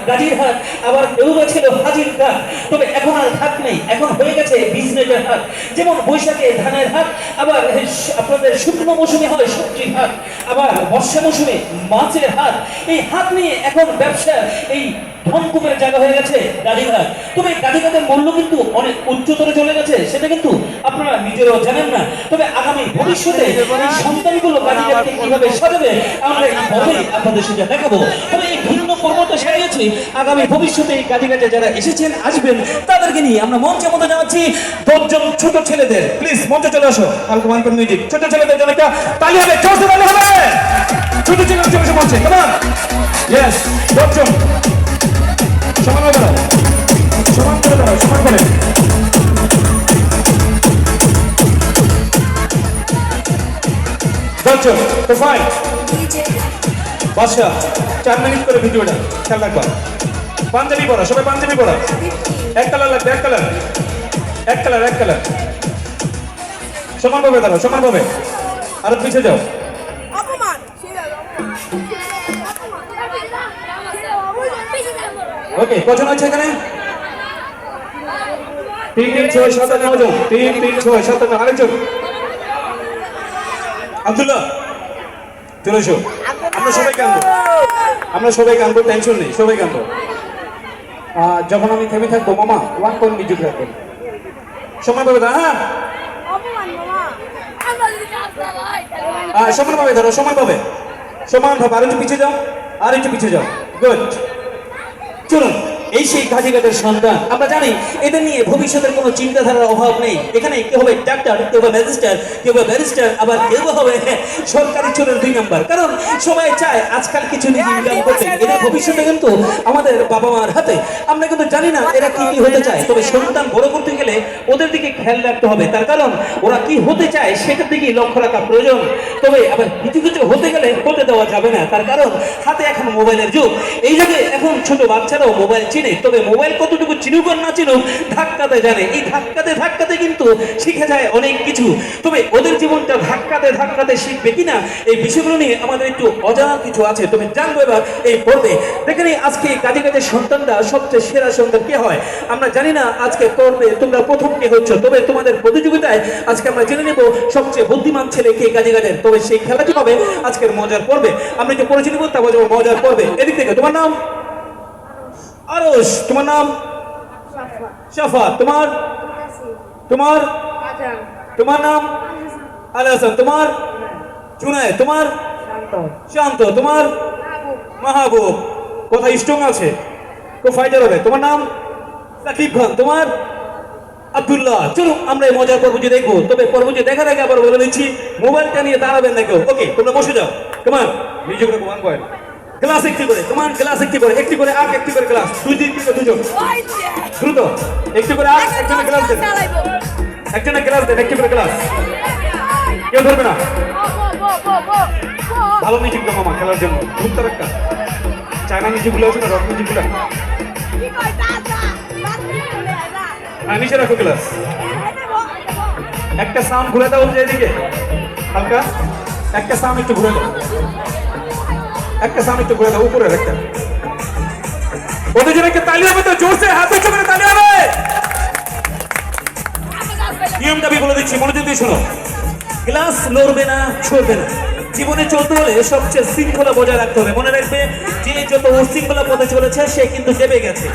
গাজীর হাট, আবার কেউ বা ছিল হাজির ঘাট। তবে এখন আর ঘাট নেই, এখন হয়ে গেছে বিজনেসের হাট। যেমন বৈশাখে ধানের হাট, আবার আপনাদের শুকনো মৌসুমে হয় সবজির হাট, আবার বর্ষা মৌসুমে মাছের হাট। এই হাট নিয়ে এখন ব্যবসা এই ধনকুবের জায়গা হয়ে গেছে গাড়িঘাট। তবে গাড়িঘাটের মূল্য কিন্তু অনেক উচ্চতরে চলে গেছে, সেটা কিন্তু আপনারা নিজেরাও জানেন না। তবে আগামী ভবিষ্যতে এই সন্তানগুলো গাড়িঘাটকে কিভাবে সাজাবে আমরা এই পর্বে আপনাদের সেটা দেখাবো। তবে এই ভিন্ন পর্বটা সাজিয়েছি আগামী ভবিষ্যতে এই গাড়িঘাটে যারা এসেছেন আসবেন তাদেরকে নিয়ে আমরা মঞ্চের মধ্যে যাচ্ছি 10 জন ছোট ছেলেদের। প্লিজ মঞ্চে চলে আসো। আলকো মান মিউজিক। ছোট ছেলেদের জন্য একটা তালি হবে, জোরসে তালি হবে। ছোট ছেলেদের জন্য মঞ্চে কাম অন। ইয়েস 10 জন সমান করে দাও, সমান করে দাও, সমান করে। তো ফাইন বাদশা 4 মিনিট করে ভিডিওটা খেয়াল রাখবা। পাঞ্জাবি পরা, সবাই পাঞ্জাবি পরা। এক কালার লাগবে, এক কালার, এক কালার, এক কালার। সমান ভাবে দাঁড়াও, সমান ভাবে। আরো পিছিয়ে যাও। ওকে, কজন আছে এখানে? 3 3 6 7 9 জন। 3 3 6 7 9। আরেকজন আব্দুল্লাহ চলে এসো। আমরা সবাই কাঁদবো, আমরা সবাই কাঁদবো, টেনশন নেই, সবাই কাঁদবো। যখন আমি থেমে থাকবো মামা 1 পয়েন্ট মিউজিক রাখবেন। সময় পাবে না? হ্যাঁ সমান পাবে, ধরো সমান পাবে, সমান ভাবে। আর একটু পিছিয়ে যাও, আর একটু পিছিয়ে যাও। গুড। চলুন, এই সেই গাজীঘাটের সন্তান। আমরা জানি এদের নিয়ে ভবিষ্যতের কোনো চিন্তাধারার অভাব নেই। এখানে কেউ হবে ডাক্তার, কেউ হবে ম্যাজিস্ট্রেট, কেউ হবে ব্যারিস্টার, আবার কেউ হবে সরকারি চোরের 2 নাম্বার। কারণ সবাই চায় আজকাল কিছু নিয়ে ইনকাম করতে। এদের ভবিষ্যতে কিন্তু আমাদের বাবা মার হাতে। আমরা কিন্তু জানি না এরা কি কি হতে চায়। তবে সন্তান বড় করতে গেলে ওদের দিকে খেয়াল রাখতে হবে। তার কারণ ওরা কি হতে চায় সেটার দিকে লক্ষ্য রাখা প্রয়োজন। তবে আবার কিছু কিছু হতে গেলে হতে দেওয়া যাবে না। তার কারণ হাতে এখন মোবাইলের যুগ। এই যুগে এখন ছোট বাচ্চারাও মোবাইল চিনে। তবে মোবাইল কতটুকু চিনুক আর না চিনুক, ধাক্কাতে জানে। এই ধাক্কাতে ধাক্কাতে কিন্তু শিখে যায় অনেক কিছু। তবে ওদের জীবনটা ধাক্কাতে ধাক্কাতে শিখবে কিনা এই বিষয়গুলো নিয়ে আমাদের একটু অজানা কিছু আছে। তবে জানবো এবার এই পর্বে। দেখেনি আজকে গাজীঘাটের সন্তানরা সবচেয়ে সেরা সন্তান কে হয় আমরা জানি না। আজকে পর্বে তোমরা প্রথম কে হচ্ছ। তবে তোমাদের প্রতিযোগিতায় আজকে আমরা জেনে নেব সবচেয়ে বুদ্ধিমান ছেলে কে গাজীঘাটের। তবে সেই খেলাটি হবে আজকের মজার পর্বে। আমরা যে পরিচিত করতে পারবো মজার পর্বে। এদিক থেকে তোমার নাম আরশ, তোমার নাম শাফা, তোমার তোমার তোমার নাম আল হাসান, তোমার জুনায়েদ, তোমার শান্ত, তোমার মাহবুব। কথা স্ট্রং আছে, খুব ফাইটার হবে। তোমার নাম সাকিব খান, তোমার আব্দুল্লাহ। চলো আমরা এই মজার পর্ব যে দেখবো। তবে পর্ব যে দেখার আগে আবার বলে দিচ্ছি মোবাইলটা নিয়ে দাঁড়াবেন না কেউ। ওকে, তোমরা বসে যাও। তোমার মিউজিক রাখো 1 পয়েন্ট। ক্লাস একটি করে, তোমার ক্লাস একটি করে, একটি করে আগ, একটি করে ক্লাস। 2 3 2 দ্রুত একটি করে আগ, একজনের ক্লাস দেন, একজনের ক্লাস দেন, একটি করে ক্লাস। কেউ ধরবে না। ভালো মিউজিক দাও মামা খেলার জন্য। খুব একটা চায়না মিউজিক গুলো আছে না, রক মিউজিক গুলো। হ্যাঁ নিচে রাখো ক্লাস। একটা সাউন্ড ঘুরে দাও যে এদিকে হালকা, একটা সাউন্ড একটু ঘুরে দাও, একটা সাউন্ড একটু ঘুরে দাও উপরের একটা। ওদের জন্য একটা তালি হবে তো, জোরসে হাত উঁচু করে তালি হবে। নিয়মটা আমি বলে দিচ্ছি, মনোযোগ দিয়ে শোনো। ক্লাস লড়বে না, ছড়বে না। জীবনে চলতে হলে সবচেয়ে শৃঙ্খলা বজায় রাখতে হবে। মনে রাখবে যে যত উশৃঙ্খলা পথে চলেছে সে কিন্তু দেবে গেছে।